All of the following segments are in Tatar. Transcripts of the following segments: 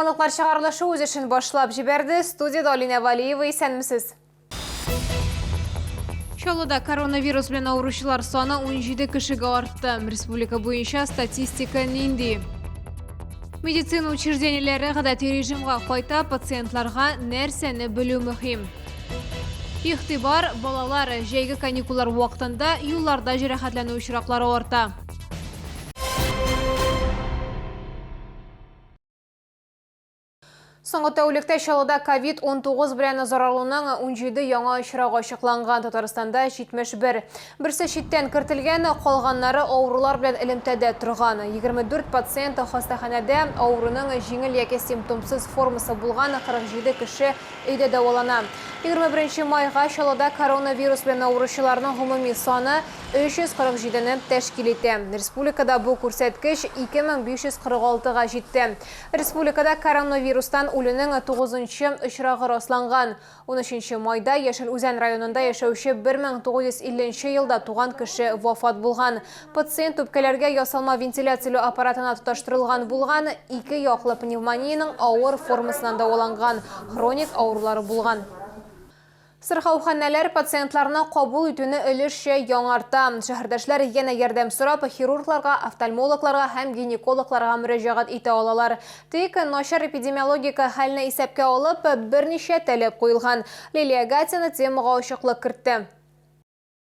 Яңалыклар чыгарылышы үз эшен башлап җибәрде. Студияда Алина Валиева, исәнмесез? Чаллыда коронавирус белән авыручылар саны 17 кешегә артты. Республика буенча статистика нинди? Медицина учреждениеләре гадәти режимга кайта, пациентларга нәрсәне белү мөһим. Игътибар, балалар җәйге каникуллар вакытында юлларда җәрәхәтләнү очраклары арта. Соңгы тәүлектә Чаллыда COVID-19 белән зарарлының 17 яңа очрагы ачыкланган. Татарстанда 71. Берсе читтән кертелгән, калганнары авырулар белән элемтәдә торган. 24 пациент хастаханәдә, авыруның җиңел яки симптомсыз формасы булган, 47 кеше өйдә дәвалана. 21 майга Чаллыда коронавирус белән авыручыларның гомуми саны 347-не тәшкил итә. Республикада бу күрсәткеч 2546-га җитте. Республикада коронавирустан үлүнең 9-нчы очрагы расланган. 13 майда Яшел Үзән районында яшәүче 1950 елда туган кеше вафат булган. Пациент үпкәләргә ясалма вентиляцияле аппаратына тоташтырылган булган, 2 яклы пневмонияның авыр формасыннан дәваланган, хроник авырулары булган. Сырхауханәләр пациентларны кабул итүне өлешчә яңарта. Шәһәрдәшләр янә ярдәм сорап хирургларга, офтальмологларга һәм гинекологларга мөрәҗәгать итә алалар. Тик начар эпидемиологика хәлне исәпкә алып, берничә таләп куелган. Лилия Гатина темага ачыклык кертте.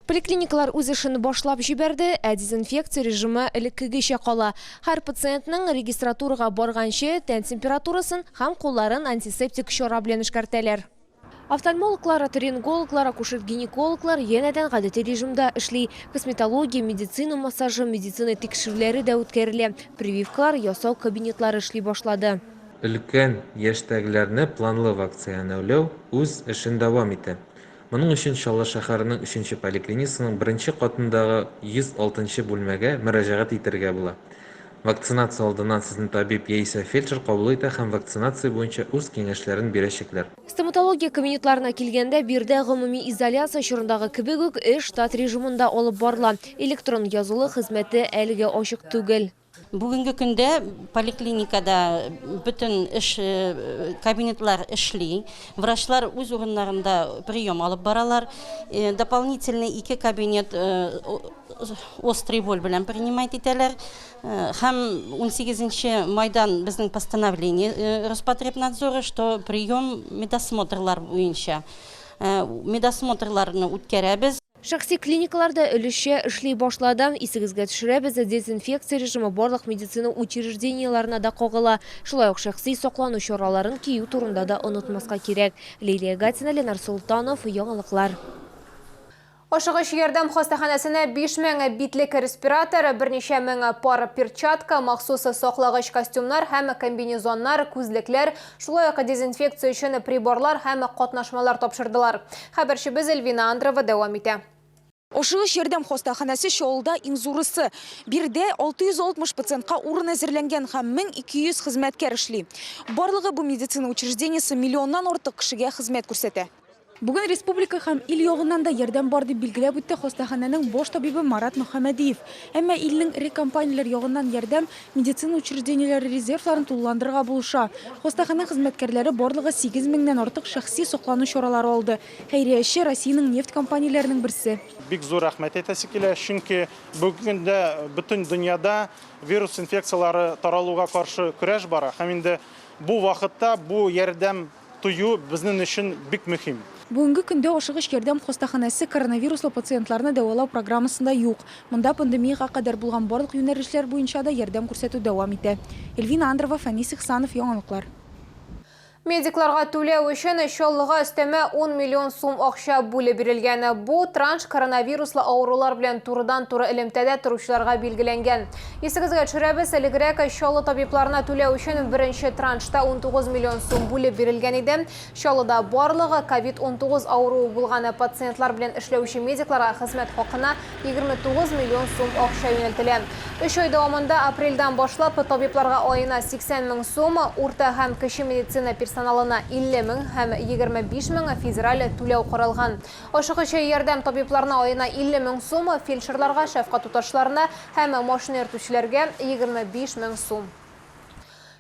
Поликлиникалар үз эшен башлап җибәрде, дезинфекция режимы элеккегечә кала. Һәр пациентның регистратурага барганчы тән температурасын һәм кулларын антисептик чара белән эшкәртәләр. Офтальмологлар, оторинологлар, акушер-гинекологлар янәдән гадәти режимда эшли. Косметология, медицина массажы, медицина тикшерүләре дә үткәрелә. Прививкалар, ясау кабинетлары эшли башлады. Өлкән яшьтәгеләрне планлы вакциналау үз эшен дәвам итә. Моның өчен Чаллы шәһәренең 3-нче поликлиникасының 1-нче катындагы 106-нчы бүлмәгә мөрәҗәгать итәргә була. Вакцинация алдыннан сезне табиб яисә фельдшер кабул итә һәм вакцинация буенча үз киңәшләрен бирәчәкләр. Стоматология кабинетларына килгәндә бирдә гомуми изоляция чорындагы кебек үк эш штат режимында алып барыла. Электрон язылу хезмәте әлегә ачык түгел. Бүгенге көндә поликлиникада бүтән эш кабинетлар эшли. Врачлар үз урыннарында прием алып баралар. Дополнительный 2 кабинет острый боль белән принимать итәләр. Һәм 18 майдан безнең постановление Роспотребнадзора, что прием медосмотрлар буенча. Медосмотрларны үткәрәбез. Шәхси клиникаларда өлешчә эшли башлады. Исегезгә төшерәбез, дезинфекция режимы барлык медицина учреждениеларына да кагыла. Шулай ук шәхси саклану чараларын кию турында да онытмаска кирәк. Лилия Гатина, Ленар Султанов, Яңалыклар. Ашыгыч ярдәм хастаханәсенә 5000 битлек респиратор, берничә мең пар перчатка, махсус саклагыч костюмнар һәм комбинезоннар, күзлекләр, шулай ук дезинфекция өчен приборлар һәм катнашмалар тапшырдылар. Хәбәрчебез Эльвина Андрова дәвам итә. Ашыгыч ярдәм хастаханәсе Чаллыда иң зурысы. Бирдә 660 пациентка урын әзерләнгән һәм 1200 хезмәткәр эшли. Барлыгы бу медицина учреждениесе миллионнан артык кешегә хезмәт күрсәтә. Бүген республика һәм ил ягыннан да ярдәм бар дип билгеләп үтте хастаханәнең баш табибы Марат Мөхәммәдиев. Әмма илнең ире компанияләр ягыннан ярдәм медицина учреждениеләре резервларын тулыландырырга булыша. Хастахана хезмәткәрләре барлыгы 8000-нән артык шәхси саклану чаралары алды. Хәйрияче Россиянең нефть компанияләренең берсе. Бик зур рәхмәт әйтәсе килә, чөнки бүгенгә бөтен дөньяда вирус инфекциялары таралуга каршы көрәш бара. Һәм инде бу вакытта бу ярдәм тую безнең өчен бик мөһим. Бүгенге көндә ашыгыч ярдәм хастаханәсе коронавируслы пациентларны дәвалау программасында юк. Монда пандемияга кадәр булган барлык юнәлешләр буенча да ярдәм күрсәтү дәвам итә. Эльвина Андрова, Фәнис Ихсанов, Яңалыклар. Медикларга түләү өчен Чаллыга өстәмә 10 миллион сум акча бүлеп бирелгән. Бу транш коронавируслы авырулар белән турыдан-туры элемтәдә торучыларга билгеләнгән. Исегезгә төшерәбез, элегрәк Чаллы табибларына түләү өчен беренче траншта 19 миллион сум бүлеп бирелгән иде. Чаллыда барлыгы COVID-19 авыруы булган пациентлар белән эшләүче медикларга хезмәт хакына 29 миллион сум акча юнәлтелә. 3 ай дәвамында апрельдән башлап табибларга аена 80 мең сум, урта һәм кече медицина персоналына 50 мең һәм 25 мең федераль түләү каралган. Ашыгыч ярдәм табибларына аена 50 мең сум, фельдшерларга, шәфкать туташларына һәм машина йөртүчеләргә 25 мең сум.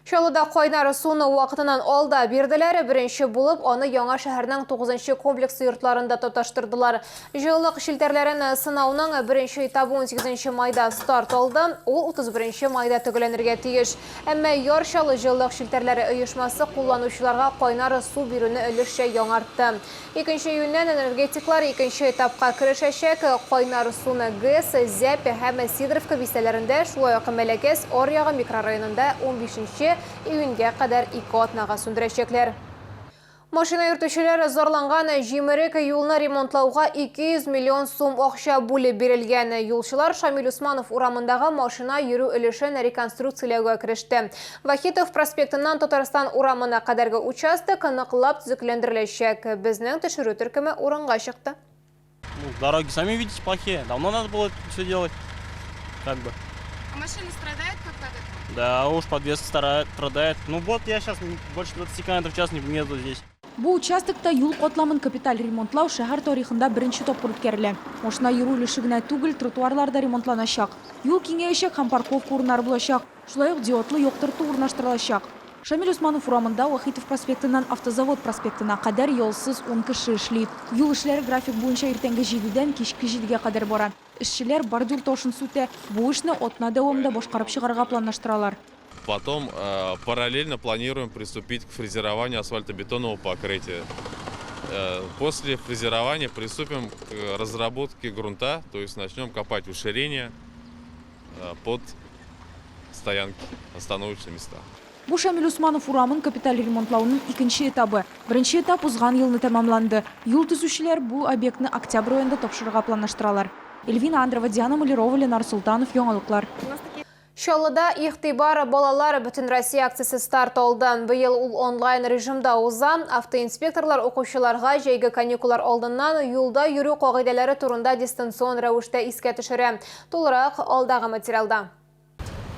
Шалыда қойнары суны уақытынан алда берділері бірінші болып, оны Яңа шәһәрнең 9-нчы комплекс йортларында тоташтырдылар. Жыллык шилтәрләрен сынауның бірінші этабы 18 майда старт алды, ул 31 майда төгәлләнергә тиеш. Әмма Яршалы жыллык шилтәрләре оешмасы кулланучыларга қойнары су бирүне өлешчә яңартты. 2 июньнән энергетиклар 2 этапка керешәчәк. Қойнары суны ГЭС, Зәпе һәм Сидоровка бистәләрендә, шулай ук Мәләкәс, Оръягы микрорайонында 15 июньгә кадәр 2 атнага сүндерәчәкләр. Машина йөртүчеләр зарланган җимерек юлны ремонтлауга 200 миллион сум акча бүлеп бирелгән. Юлчылар Шамил Усманов урамындагы машина йөрү өлешен реконструкцияләүгә кереште. Вахитов проспектыннан Татарстан урамына кадәрге участок ныклап төзекләндереләчәк. Безнең төшерү төркеме урынга чыкты. Дороги сами видите плохие. Давно надо было все делать. Как бы. А машина страдает как-то? Да уж, подвеска страдает. Ну вот я сейчас больше 20 км в час не еду здесь. Бу участокта юл катламын капиталь ремонтлау шәһәр тарихында беренче тапкыр үткәрелә. Машина йөрү өлеше генә түгел, тротуарлар да ремонтланачак. Юл киңәячәк һәм парковка урыннары булачак. Шулай ук диодлы яктырту урнаштырылачак. Шамил Усманов урамында Вахитов проспектыннан Автозавод проспектына кадәр ялсыз 10 кеше эшли. Юл эшләре график буенча иртәнге 7-дән кичке 7-гә кадәр бара. Эшчеләр бордюр ташын сүтә. Бу эшне атна дәвамында башкарып чыгарга планлаштыралар. Потом параллельно планируем приступить к фрезерованию асфальтобетонного покрытия. После фрезерования приступим к разработке грунта, то есть начнем копать уширение под стоянки, остановочные места. Бу Шамил Усманов урамын капиталь ремонтлауның 2-нче этабы. Беренче этап узган елны тәмамланды. Юл төзүчеләр бу объектны октябрь аенда тапшырырга планлаштыралар. Эльвина Андрова, Диана Малярова, Ленар Султанов, яңалыклар. Шалыда игътибар балалар бөтен Россия акциясы старт алды. Быел ул онлайн режимда уза. Автоинспекторлар укучыларга җәйге каникуллар алдыннан юлда йөрү кагыйдәләре турында дистанцион рәвештә искә төшерә. Тулырак алдагы материалда.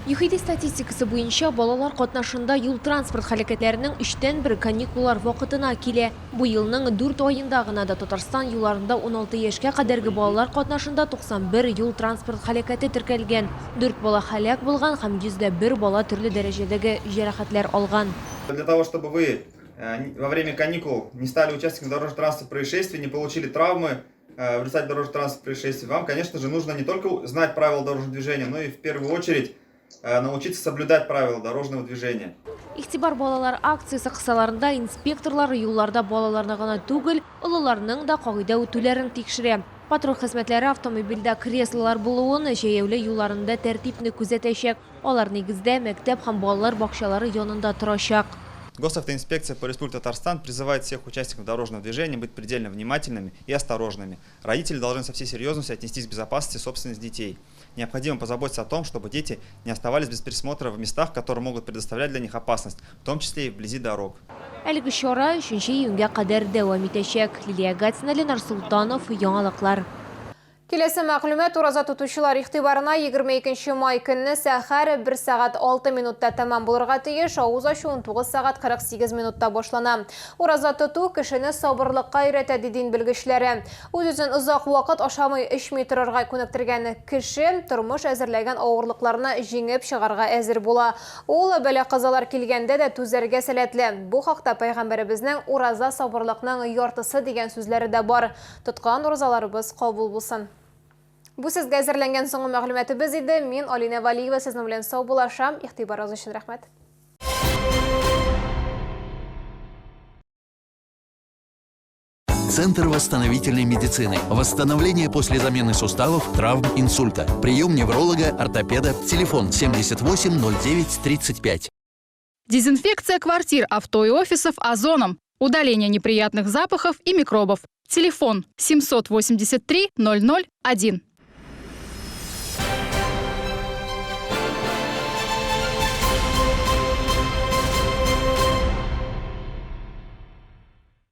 ЮХИД статистикасы буенча балалар катнашында юл транспорт хәрәкәтләренең 3/1 каникуллар вакытына килә. Бу елның 4 аенда гына да Татарстан юлларында 16 яшькә кадәрге балалар катнашында 91 юл транспорт хәрәкәте теркәлгән. 4 бала һәлак булган һәм 101 бала төрле дәрәҗәдәге җәрәхәтләр алган. Для того, чтобы вы во время каникул не стали участником дорожно-транспортных происшествий, не получили травмы в результате дорожно-транспортных происшествий, вам, конечно же, нужно не только знать правила дорожного движения, но и в первую очередь научиться соблюдать правила дорожного движения. Игътибар балалар акциясы кысаларында инспекторлар юлларда балаларны гына түгел, олыларның да кагыйда үтүләрен тикшерә. Патруль хезмәтләре автомобильдә креслолар булуын, җәяүле юлларында тәртипне күзәтәчәк. Алар нигездә мәктәп һәм балалар бакчалары янында торачак. Госавтоинспекция по Республике Татарстан призывает всех участников дорожного движения быть предельно внимательными и осторожными. Родители должны со всей серьезностью отнестись к безопасности собственных детей. Необходимо позаботиться о том, чтобы дети не оставались без присмотра в местах, которые могут предоставлять для них опасность, в том числе и вблизи дорог. Әлеге чара 3 июньгә кадәр дәвам итәчәк. Лилия Гатина, Ленар Султанов, яңалыклар. Келесі мәгълүмат ураза тотучылар игътибарына 22 май көнне сәхәр 1 сәгать 6 минутта тәмам булырга тиеш, авыз ачу 19 сәгать 48 минутта башлана. Ураза тоту кешене сабырлыкка өйрәтә ди дин белгечләре. Үзен озак вакыт ашамый эчми торырга күнектергән кеше тормыш әзерләгән авырлыкларны җиңеп чыгарга әзер була. Ул бәла казалар килгәндә дә түзәргә сәләтле. Бу хакта пайгамбәребезнең ураза сабырлыкның яртысы дигән сүзләре дә бар. Тоткан уразаларыбыз кабул булсын. Бу сезгә әзерләнгән соңгы мәгълүматыбыз иде. Мин Алина Валиева сезнең белән сау булашам. Игътибарыгыз өчен рәхмәт. Центр восстановительной медицины. Восстановление после замены суставов, травм, инсульта. Прием невролога, ортопеда. Телефон 78 09 35. Дезинфекция квартир, авто и офисов озоном. Удаление неприятных запахов и микробов. Телефон 783 001.